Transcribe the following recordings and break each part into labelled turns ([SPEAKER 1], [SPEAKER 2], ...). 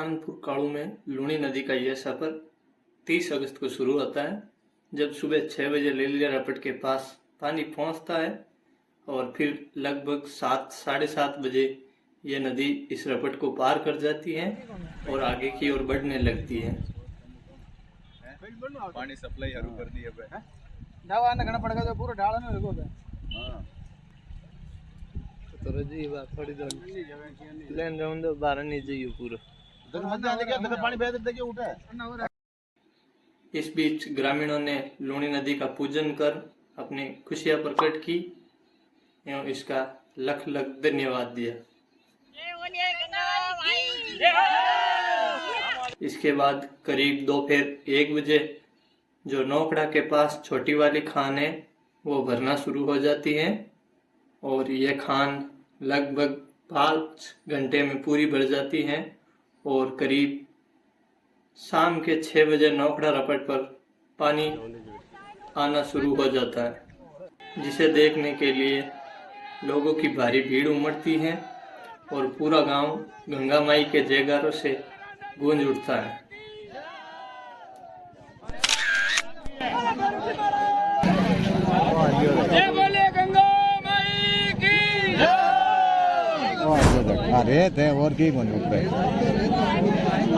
[SPEAKER 1] आनंदपुर काड़ू में लूणी नदी का यह सफर 30 अगस्त को शुरू होता है, जब सुबह 6 बजे लेलिया रपट के पास पानी पहुंचता है और फिर लगभग 7-7:30 बजे यह नदी इस रपट को पार कर जाती है और आगे की ओर बढ़ने लगती है।
[SPEAKER 2] पानी सप्लाई हरू कर दी है
[SPEAKER 3] डावा ना घना पड़ेगा तो पूरा डाला ना लगो है।
[SPEAKER 2] हां
[SPEAKER 1] तो रजी बात थोड़ी दो लेन राउंड दो 12 नहीं जाइयो पूरा
[SPEAKER 3] उधर मत जाने के अंदर पानी बह देखिए उठा है।
[SPEAKER 1] इस बीच ग्रामीणों ने लूणी नदी का पूजन कर अपनी खुशियां प्रकट की एवं इसका लख लख धन्यवाद दिया। इसके बाद करीब दोपहर 1 बजे जो नौकड़ा के पास छोटी वाली खान है वो भरना शुरू हो जाती है और यह खान लगभग 5 घंटे में पूरी भर जाती है और करीब शाम के 6 बजे नौकड़ा रपट पर पानी आना शुरू हो जाता है, जिसे देखने के लिए लोगों की भारी भीड़ उमड़ती है और पूरा गांव गंगा माई के जयकारों से गूंज उठता है।
[SPEAKER 4] जय बोले गंगा माई की जय।
[SPEAKER 2] अरे ते और की कोन उठे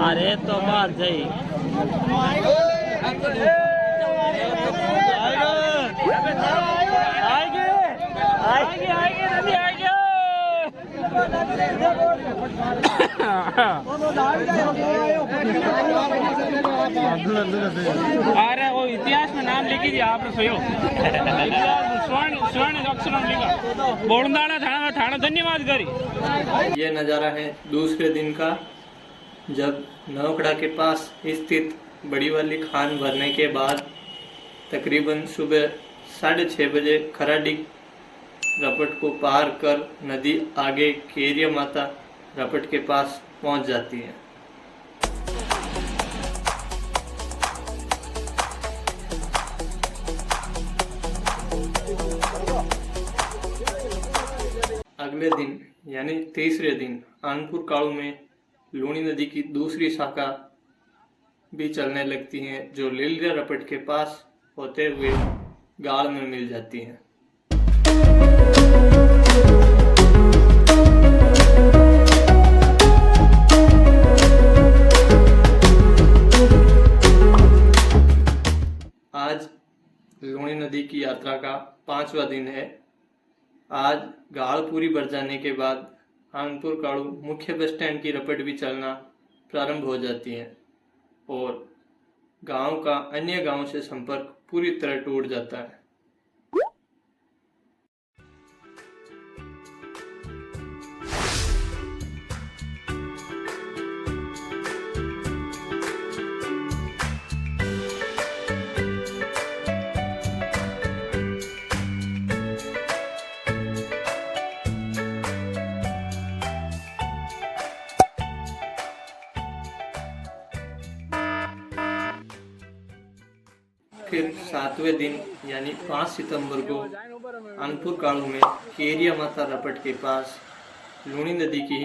[SPEAKER 4] अरे तो बात जय आएगी नदी आएगी। अरे वो इतिहास में नाम लिखी थी आपने सोयो स्वर्ण अक्षरों में लिखा बोलंदाड़ा थाना थाना धन्यवाद करी।
[SPEAKER 1] ये नज़ारा है दूसरे दिन का, जब नौकड़ा के पास स्थित बड़ी वाली खान भरने के बाद तकरीबन सुबह 6:30 बजे खराडी रपट को पार कर नदी आगे केरिया माता रपट के पास पहुंच जाती है। अगले दिन यानी तीसरे दिन आनंदपुर काड़ू में लूणी नदी की दूसरी शाखा भी चलने लगती है, जो लेलिया रपट के पास होते हुए गाड़ में मिल जाती है। आज लूणी नदी की यात्रा का 5वां दिन है। आज गाड़ पूरी भर जाने के बाद आनंदपुर काड़ू मुख्य बस स्टैंड की रपट भी चलना प्रारंभ हो जाती है और गांव का अन्य गांव से संपर्क पूरी तरह टूट जाता है। फिर 7वें दिन यानी 5 सितंबर को आनंदपुर काड़ू में केरिया माता रपट के पास लूणी नदी की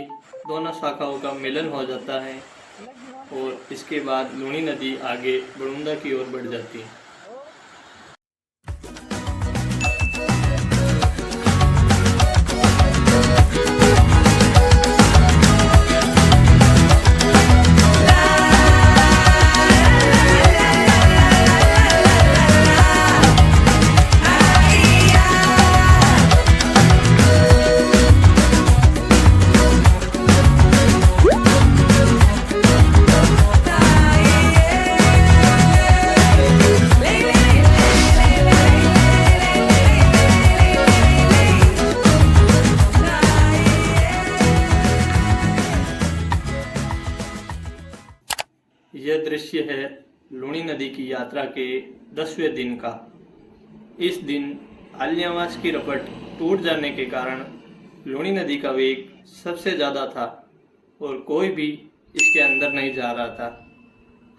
[SPEAKER 1] दोनों शाखाओं का मिलन हो जाता है और इसके बाद लूणी नदी आगे बड़ुंदा की ओर बढ़ जाती है। यह दृश्य है लूणी नदी की यात्रा के 10वें दिन का। इस दिन आल्यावास की रपट टूट जाने के कारण लूणी नदी का वेग सबसे ज़्यादा था और कोई भी इसके अंदर नहीं जा रहा था।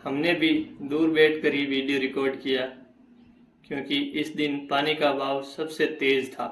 [SPEAKER 1] हमने भी दूर बैठकर ही वीडियो रिकॉर्ड किया क्योंकि इस दिन पानी का बहाव सबसे तेज था।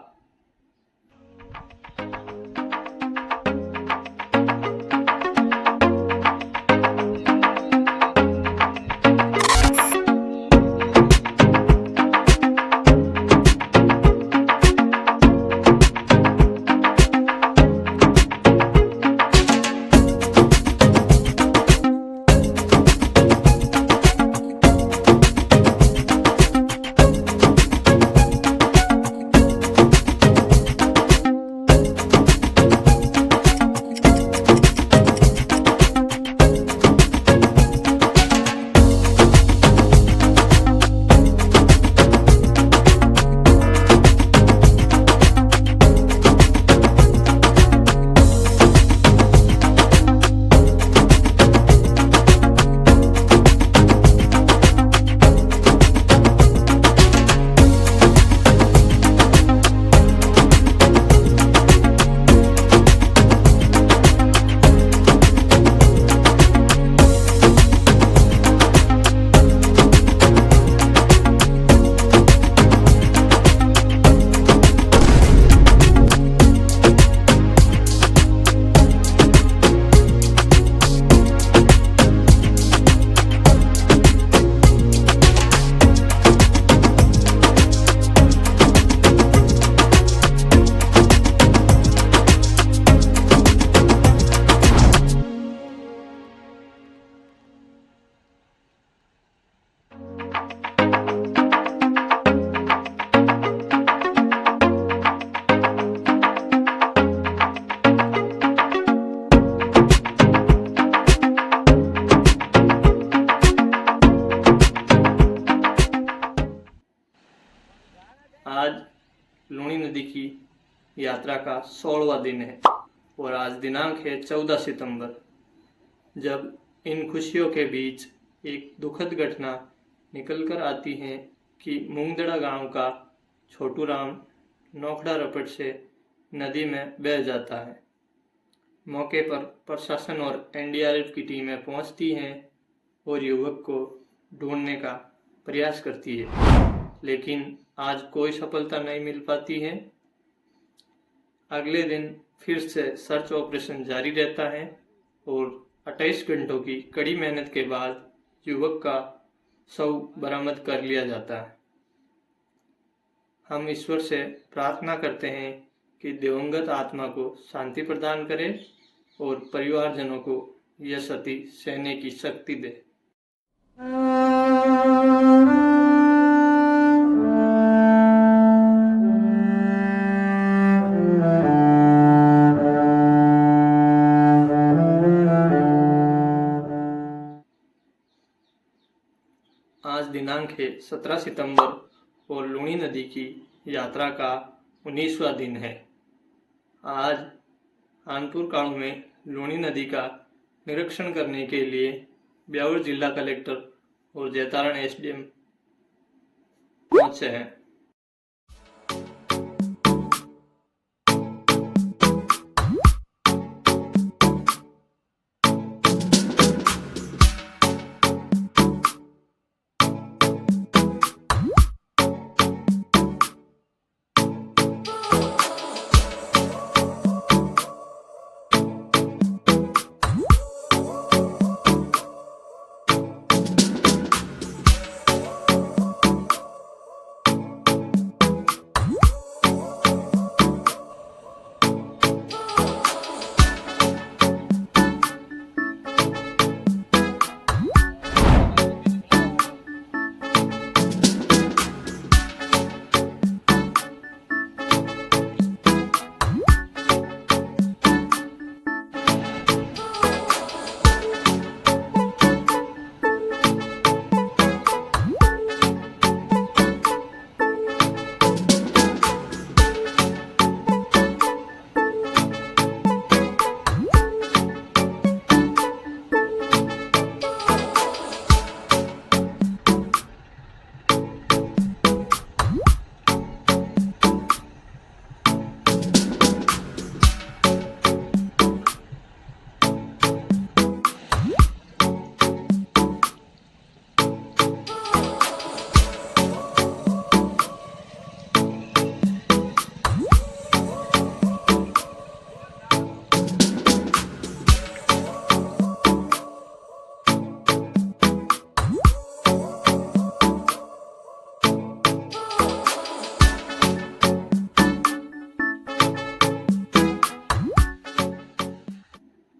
[SPEAKER 1] यात्रा का 16वां दिन है और आज दिनांक है 14 सितंबर, जब इन खुशियों के बीच एक दुखद घटना निकल कर आती है कि मूंगदड़ा गांव का छोटू राम नोखड़ा रपट से नदी में बह जाता है। मौके पर प्रशासन और एनडीआरएफ की टीमें पहुंचती हैं और युवक को ढूंढने का प्रयास करती है, लेकिन आज कोई सफलता नहीं मिल पाती है। अगले दिन फिर से सर्च ऑपरेशन जारी रहता है और 28 घंटों की कड़ी मेहनत के बाद युवक का शव बरामद कर लिया जाता है। हम ईश्वर से प्रार्थना करते हैं कि दिवंगत आत्मा को शांति प्रदान करे और परिवारजनों को यह सती सहने की शक्ति दे। आज दिनांक है 17 सितंबर और लूणी नदी की यात्रा का 19वां दिन है। आज कानपुर गांव में लूणी नदी का निरीक्षण करने के लिए ब्यावर जिला कलेक्टर और जैतारण एसडीएम पहुंचे हैं।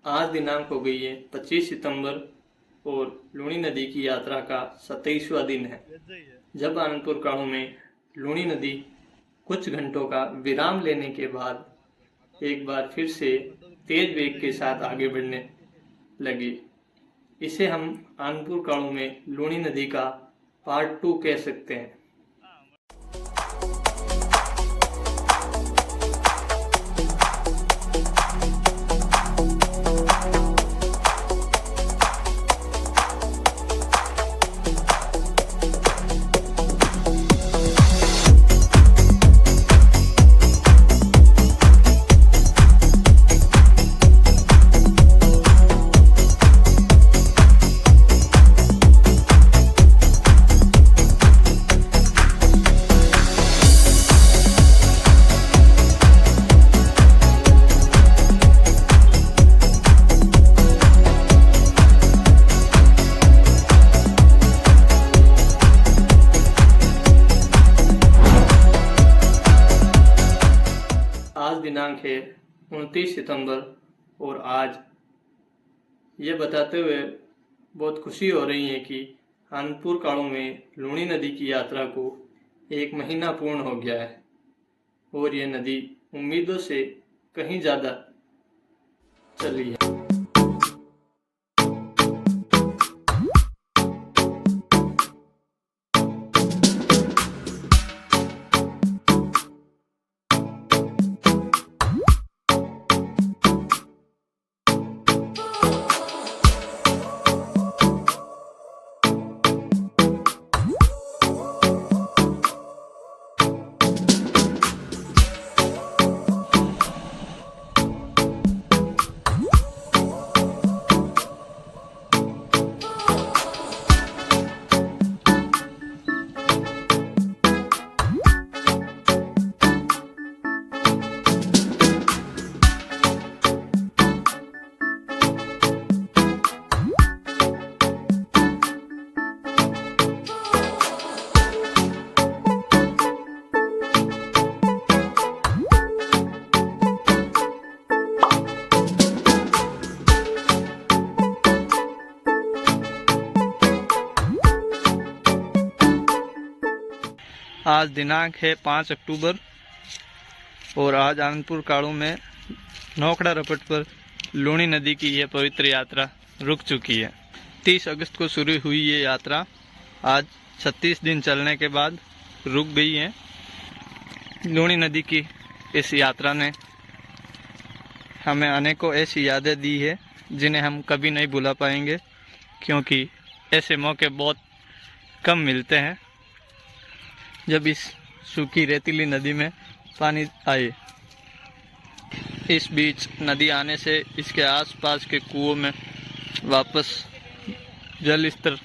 [SPEAKER 1] आज दिनांक हो गई है 25 सितंबर और लूणी नदी की यात्रा का 27वां दिन है, जब आनंदपुर गांव में लूणी नदी कुछ घंटों का विराम लेने के बाद एक बार फिर से तेज वेग के साथ आगे बढ़ने लगी। इसे हम आनंदपुर गांव में लूणी नदी का पार्ट 2 कह सकते हैं। दिनांक है 29 सितंबर और आज ये बताते हुए बहुत खुशी हो रही है कि आनंदपुर गांव में लूणी नदी की यात्रा को 1 महीना पूर्ण हो गया है और ये नदी उम्मीदों से कहीं ज़्यादा चली है। आज दिनांक है 5 अक्टूबर और आज आनंदपुर काड़ू में नौखड़ा रपट पर लूणी नदी की यह पवित्र यात्रा रुक चुकी है। 30 अगस्त को शुरू हुई ये यात्रा आज 36 दिन चलने के बाद रुक गई है। लूणी नदी की इस यात्रा ने हमें अनेकों ऐसी यादें दी है जिन्हें हम कभी नहीं भुला पाएंगे, क्योंकि ऐसे मौके बहुत कम मिलते हैं जब इस सूखी रेतीली नदी में पानी आए। इस बीच नदी आने से इसके आसपास के कुओं में वापस जल स्तर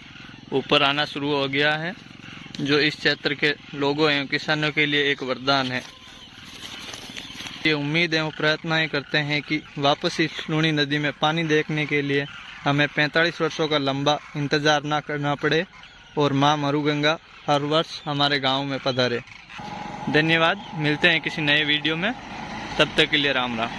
[SPEAKER 1] ऊपर आना शुरू हो गया है, जो इस क्षेत्र के लोगों एवं किसानों के लिए एक वरदान है। ये उम्मीद एवं प्रयत्न करते हैं कि वापस इस लूणी नदी में पानी देखने के लिए हमें 45 वर्षों का लंबा इंतज़ार ना करना पड़े और माँ मरुगंगा हर वर्ष हमारे गांव में पधारे। धन्यवाद। मिलते हैं किसी नए वीडियो में, तब तक के लिए राम राम।